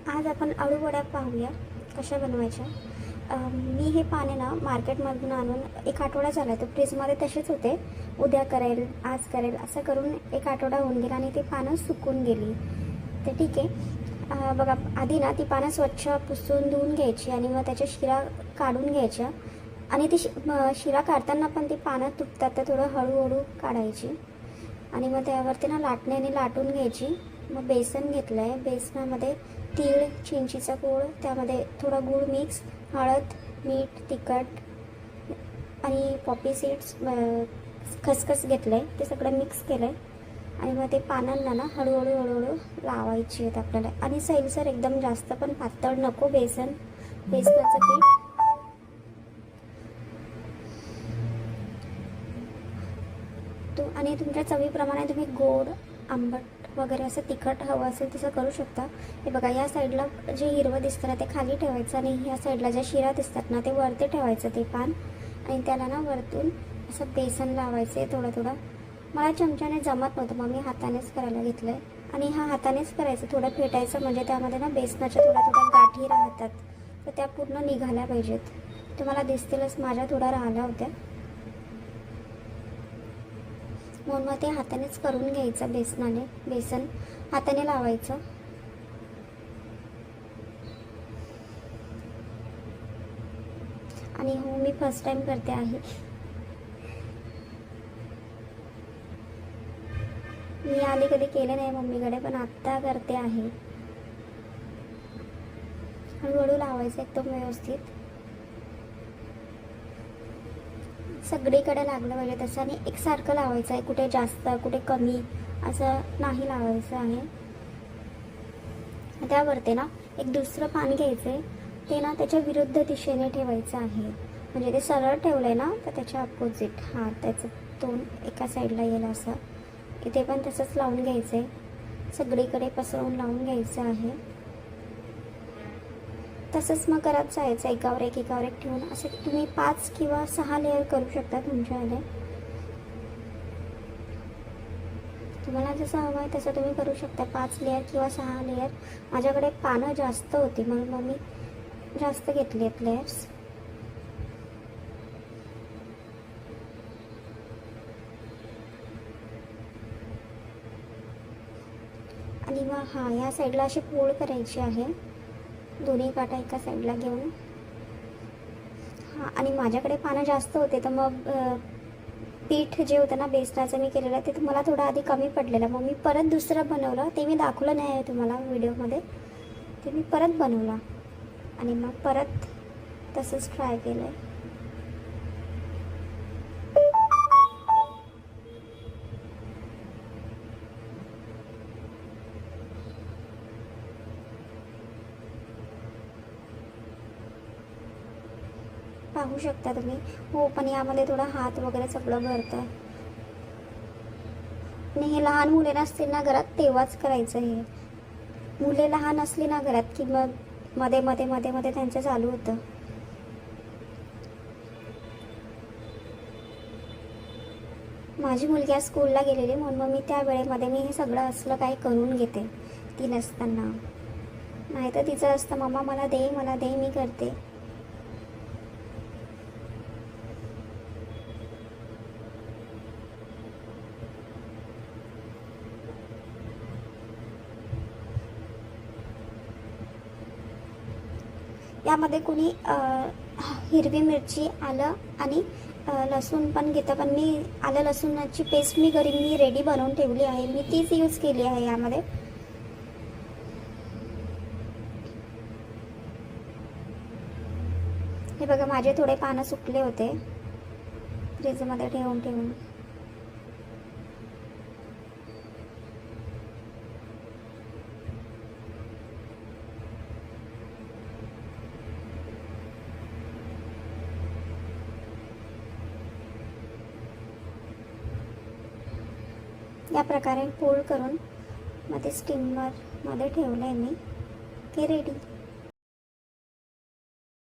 आज आपण अळू वड्या पाहूया कशा बनवायच्या. मी हे पाने ना मार्केटमधून आणून एक आठवडा झाला. तो फ्रीजमध्ये तसेच होते. उद्या करेल, आज करेल असं करून एक आठवडा होऊन गेला आणि ती पानं सुकून गेली. तर ठीक आहे. बघा, आधी ना ती पानं स्वच्छ पुसून धुवून घ्यायची आणि मग त्याच्या शिरा काढून घ्यायच्या. आणि ती शिरा काढताना पण ती पानं तुटतात, तर थोडं हळूहळू काढायची. आणि मग त्यावरती ना लाटण्याने लाटून घ्यायची. मग बेसन घेतलं आहे. बेसनामध्ये तीळ, चिंचीचा पूड, त्यामध्ये थोडा गूळ मिक्स, हळद, मीठ, तिखट आणि पॉपी सीड्स, खसखस घेतलं आहे. ते सगळं मिक्स केलं आहे. आणि मग ते पानांना ना हळूहळू हळूहळू लावायची आहेत आपल्याला. आणि सैलसर, एकदम जास्त पण पातळ नको बेसनाचं पीठ. आणि तुमच्या चवीप्रमाणे तुम्ही गोड, आंबट वगैरे असं तिखट हवं असेल तसं करू शकता. हे बघा, या साईडला जे हिरवं दिसतं ना ते खाली ठेवायचं आणि ह्या साईडला ज्या शिरा दिसतात ना ते वरती ठेवायचं ते पान. आणि त्याला ना वरतून असं बेसन लावायचं आहे थोडं थोडं. मला चमच्याने जमत नव्हतं, मग मी हातानेच करायला घेतलं आहे. आणि हा हातानेच करायचं, थोडं फेटायचं, म्हणजे त्यामध्ये ना बेसनाच्या थोड्या गाठी राहतात, तर त्या पूर्ण निघाल्या पाहिजेत. तुम्हाला दिसतीलच, माझ्या थोड्या राहिल्या होत्या, म्हणून मग ते हातानेच करून घ्यायचं. बेसन हाताने लावायचं. आणि हो, मी फर्स्ट टाइम करते आहे. मी आधी कधी केलं नाही मम्मीकडे, पण आत्ता करते आहे. हळूहळू लावायचं एकदम व्यवस्थित, सगळीकडे लागलं पाहिजे तसं. आणि एकसारखं लावायचं आहे, कुठे जास्त कुठे कमी असं नाही लावायचं आहे. त्यावरती ना एक दुसरं पान घ्यायचं आहे. ते ना त्याच्या विरुद्ध दिशेने ठेवायचं आहे. म्हणजे ते सरळ ठेवलं आहे ना तर त्याच्या अपोजिट, त्याचं तोंड एका साईडला येईल असं. इथे पण तसंच लावून घ्यायचं आहे, सगळीकडे पसरवून लावून घ्यायचं आहे. तसंच मग करत जायचं, एकावर एक ठेवून. असं तुम्ही 5 किंवा 6 लेअर करू शकता तुमच्याकडे. तुम्हाला जसं हवं आहे तसं तुम्ही करू शकता, 5 लेअर किंवा 6 लेअर. माझ्याकडे पानं जास्त होती म्हणून मग मी जास्त घेतली आहेत लेअर्स. आणि मग या साईडला अशी पोळ करायची आहे, दोन्ही काटा एका साईडला घेऊन. आणि माझ्याकडे पानं जास्त होते, तर मग पीठ जे होतं ना बेसनाचं मी केलेलं ते मला थोडं आधी कमी पडलेलं. मग मी परत दुसरं बनवलं, ते मी दाखवलं नाही आहे तुम्हाला व्हिडिओमध्ये. ते मी परत बनवलं आणि मग परत तसंच ट्राय केलं आहे. पाहू शकता तुम्ही. हो, पण यामध्ये थोडा हात वगैरे सगळं भरतं. आणि हे लहान मुले नसतील ना घरात तेव्हाच करायचं. हे मुले लहान असली ना घरात की मग मध्ये मध्ये मध्ये मध्ये त्यांचं चालू होतं. माझी मुलगी आज स्कूलला गेलेली, म्हणून मग मी त्या वेळेमध्ये मी हे सगळं असलं काही करून घेते ती नसताना. नाही तर तिचं असतं, मम्मा मला दे, मी करते. यामध्ये कुणी हिरवी मिरची, आलं आणि लसूण पण घेतं, पण मी आलं लसूणाची पेस्ट मी घरी रेडी बनवून ठेवली आहे. मी तीच यूज केली आहे यामध्ये. हे बघा, माझे थोडे पानं सुकले होते फ्रीजमध्ये ठेवून. या प्रकारे फोल्ड करून मग ते स्टीमरमध्ये ठेवलं आहे मी, की रेडी.